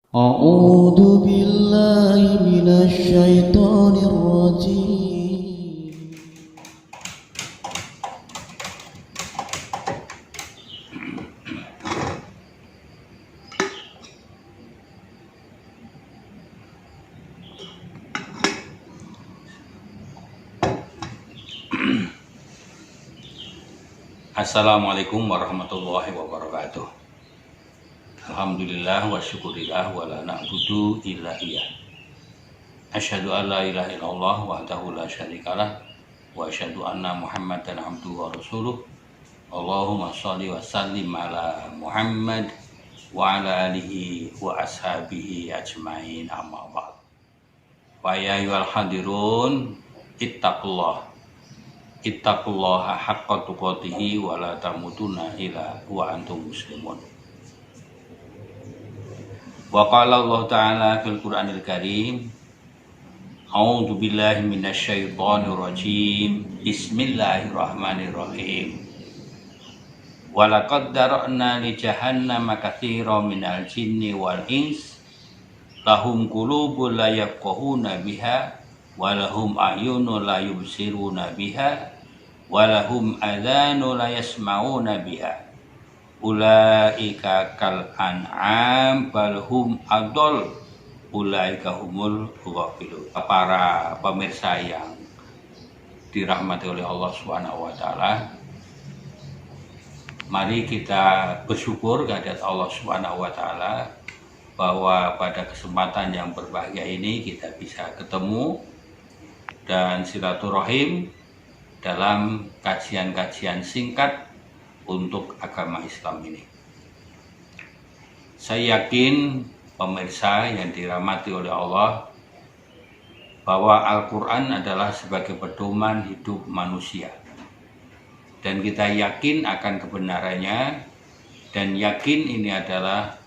أعوذ بالله من الشيطان الرجيم. Assalamualaikum warahmatullahi wabarakatuh. Alhamdulillah wa syukurillah wa la na'budu illa iya. Asyhadu an la ilaha illallah wahdahu la syarikalah wa asyhadu anna Muhammadan abduhu wa rasuluh. Allahumma shalli wa sallim ala Muhammad wa ala alihi wa ashabihi ajmain, amma ba'd. Wa ya ayyuhal hadirun ittaqullaha haqqa tuqatih wa la tamutunna illa wa antum muslimun. Wa qala Allah ta'ala fil Qur'anil Karim, a'udzu billahi minasy syaithanir rajim. Bismillahirrahmanirrahim. Wa laqad dara'na li jahannama katsiran minal jinni wal ins lahum qulubun la yafqahuna biha wa lahum a'yunun la yubsiruna biha wa lahum adhanun la yasma'una biha ulaika kal an'am bal hum adall ulaika humul ghafilun. Para pemirsa yang dirahmati oleh Allah Subhanahu wa taala, mari kita bersyukur kehadirat Allah Subhanahu wa taala bahwa pada kesempatan yang berbahagia ini kita bisa ketemu dan silaturahim dalam kajian-kajian singkat untuk agama Islam ini. Saya yakin pemirsa yang dirahmati oleh Allah bahwa Al-Quran adalah sebagai pedoman hidup manusia, dan kita yakin akan kebenarannya, dan yakin ini adalah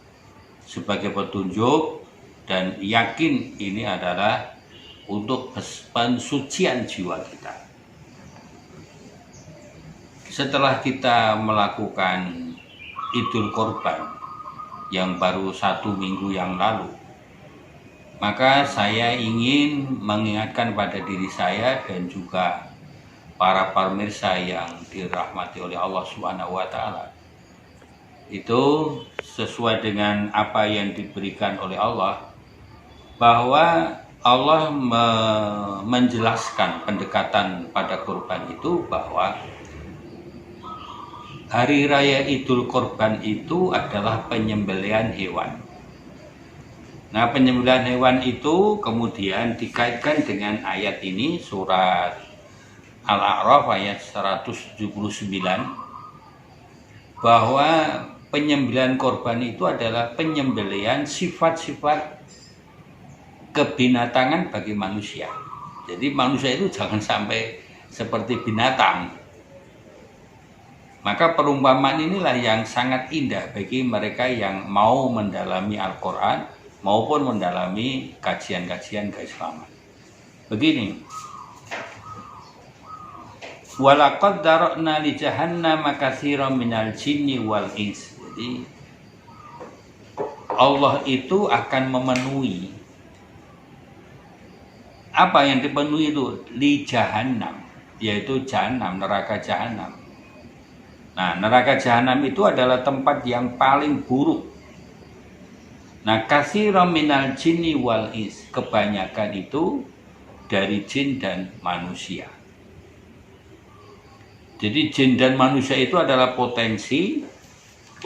sebagai petunjuk, dan yakin ini adalah untuk pensucian jiwa kita. Setelah kita melakukan Idul Korban yang baru 1 minggu yang lalu, maka saya ingin mengingatkan pada diri saya dan juga para pemirsa yang dirahmati oleh Allah Subhanahu wa taala, itu sesuai dengan apa yang diberikan oleh Allah, bahwa Allah menjelaskan pendekatan pada korban itu, bahwa Hari Raya Idul Korban itu adalah penyembelihan hewan. Nah, penyembelihan hewan itu kemudian dikaitkan dengan ayat ini, surat Al-A'raf ayat 179, bahwa penyembelihan korban itu adalah penyembelihan sifat-sifat kebinatangan bagi manusia. Jadi manusia itu jangan sampai seperti binatang. Maka perumpamaan inilah yang sangat indah bagi mereka yang mau mendalami Al-Quran maupun mendalami kajian-kajian keislaman. Begini, walaqad dara'na li jahannama katsiran minal jinni wal ins. Jadi Allah itu akan memenuhi, apa yang dipenuhi itu? Li jahannam, yaitu jahanam, neraka jahanam. Nah, neraka jahanam itu adalah tempat yang paling buruk. Nah, katsiran minal jinni wal ins, kebanyakan itu dari jin dan manusia. Jadi jin dan manusia itu adalah potensi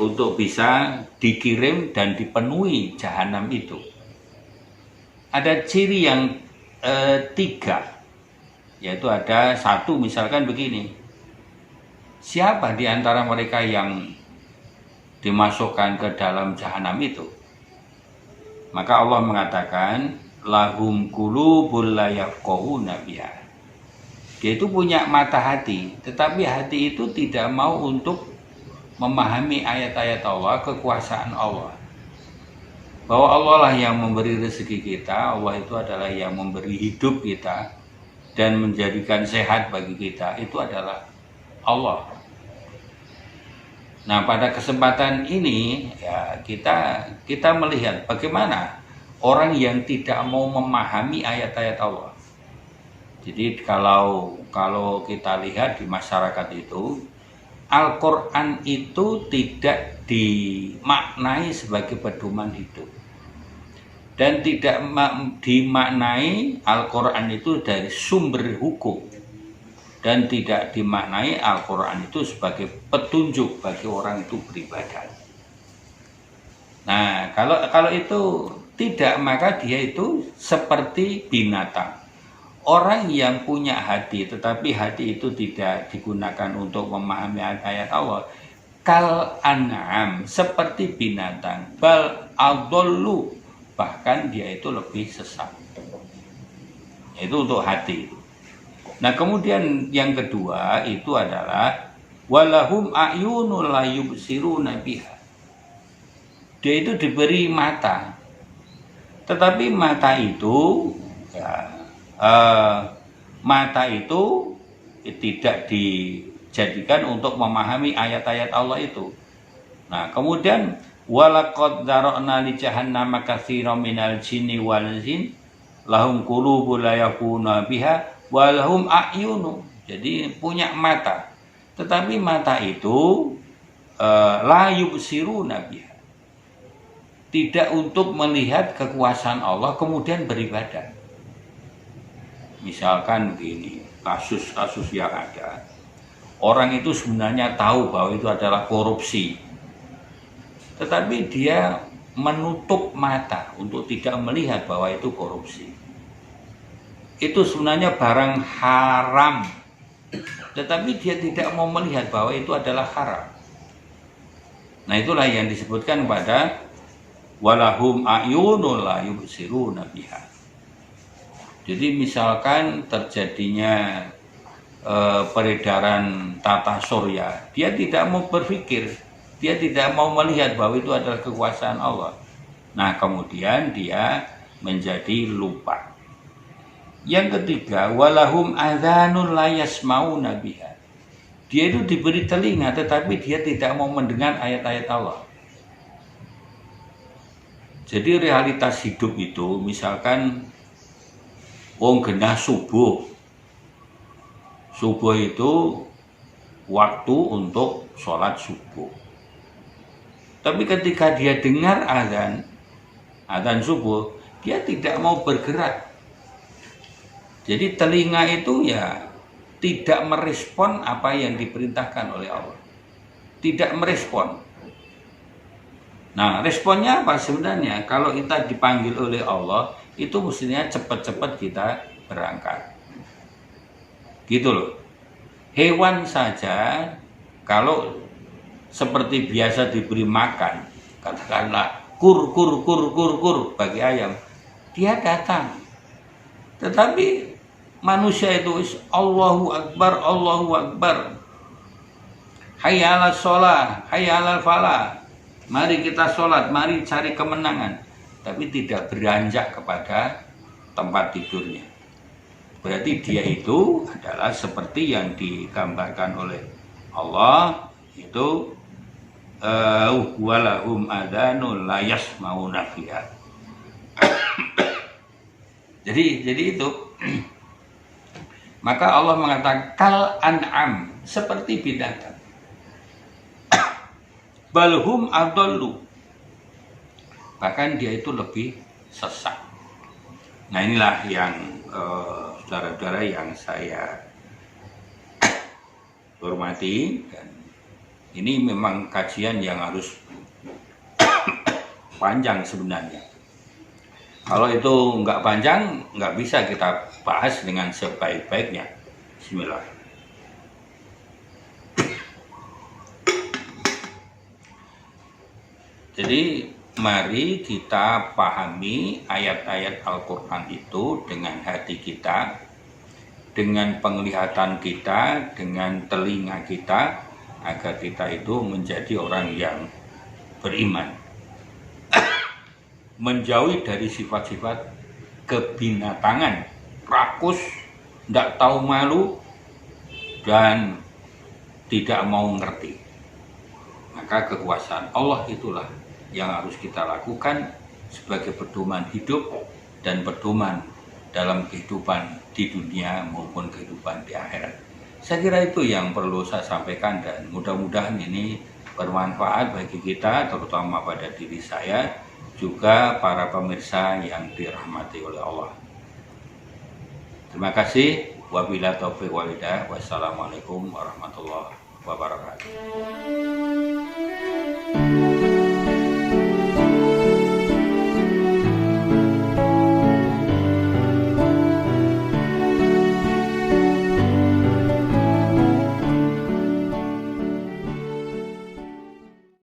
untuk bisa dikirim dan dipenuhi jahanam itu. Ada ciri yang 3, yaitu ada 1, misalkan begini. Siapa di antara mereka yang dimasukkan ke dalam jahanam itu? Maka Allah mengatakan, lahum qulubul la yafqahuna biha. Dia itu punya mata hati, tetapi hati itu tidak mau untuk memahami ayat-ayat Allah, kekuasaan Allah. Bahwa Allah lah yang memberi rezeki kita, Allah itu adalah yang memberi hidup kita dan menjadikan sehat bagi kita, itu adalah Allah. Nah, pada kesempatan ini ya kita melihat bagaimana orang yang tidak mau memahami ayat-ayat Allah. Jadi kalau kita lihat di masyarakat itu, Al-Quran itu tidak dimaknai sebagai pedoman hidup. Dan tidak dimaknai Al-Quran itu dari sumber hukum. Dan tidak dimaknai Al-Quran itu sebagai petunjuk bagi orang itu beribadah. Nah, kalau itu tidak, maka dia itu seperti binatang. Orang yang punya hati, tetapi hati itu tidak digunakan untuk memahami ayat Allah, kal an'am, seperti binatang, bal adollu, bahkan dia itu lebih sesat. Itu untuk hati. Nah, kemudian yang kedua itu adalah walahum a'yunul la yubsiruna biha. Dia itu diberi mata, tetapi mata itu mata itu tidak dijadikan untuk memahami ayat-ayat Allah itu. Nah, kemudian walaqad dzara'na li jahannama katsiran minal jinni wal jin lahum qulubun la yaquna biha wa lahum a'yunu. Jadi punya mata, tetapi mata itu la yubsiruna biha, tidak untuk melihat kekuasaan Allah kemudian beribadah. Misalkan begini, kasus-kasus yang ada, orang itu sebenarnya tahu bahwa itu adalah korupsi, tetapi dia menutup mata untuk tidak melihat bahwa itu korupsi. Itu sebenarnya barang haram, tetapi dia tidak mau melihat bahwa itu adalah haram. Nah, itulah yang disebutkan pada walahum a'yunul la yubsiruna biha. Jadi misalkan terjadinya peredaran tata surya, dia tidak mau berpikir, dia tidak mau melihat bahwa itu adalah kekuasaan Allah. Nah, kemudian dia menjadi lupa. Yang ketiga, walahum adzanun la yasmauna biha. Dia itu diberi telinga, tetapi dia tidak mau mendengar ayat-ayat Allah. Jadi realitas hidup itu, misalkan wong genah subuh itu waktu untuk sholat subuh. Tapi ketika dia dengar azan subuh, dia tidak mau bergerak. Jadi telinga itu ya tidak merespon apa yang diperintahkan oleh Allah. Tidak merespon. Nah, responnya apa sebenarnya? Kalau kita dipanggil oleh Allah, itu mestinya cepat-cepat kita berangkat. Gitu loh. Hewan saja kalau seperti biasa diberi makan, katakanlah kur bagi ayam, dia datang. Tetapi manusia itu Allahu Akbar, hayya 'alas shalah, hayya 'alal falah. Mari kita sholat, mari cari kemenangan, tapi tidak beranjak kepada tempat tidurnya. Berarti dia itu adalah seperti yang digambarkan oleh Allah, itu walahum adzanun la yasmauna biha. Jadi itu. Maka Allah mengatakan kal an'am, seperti binatang. Balhum adollu, bahkan dia itu lebih sesat. Nah, inilah yang saudara-saudara yang saya hormati, dan ini memang kajian yang harus panjang sebenarnya. Kalau itu nggak panjang, nggak bisa kita bahas dengan sebaik-baiknya. Bismillah. Jadi mari kita pahami ayat-ayat Al-Quran itu dengan hati kita, dengan penglihatan kita, dengan telinga kita, agar kita itu menjadi orang yang beriman. Menjauhi dari sifat-sifat kebinatangan, rakus, tidak tahu malu, dan tidak mau ngerti. Maka kekuasaan Allah itulah yang harus kita lakukan sebagai pedoman hidup dan pedoman dalam kehidupan di dunia maupun kehidupan di akhirat. Saya kira itu yang perlu saya sampaikan, dan mudah-mudahan ini bermanfaat bagi kita, terutama pada diri saya, juga para pemirsa yang dirahmati oleh Allah. Terima kasih. Wabillahi taufiq wal hidayah. Wassalamualaikum warahmatullahi wabarakatuh.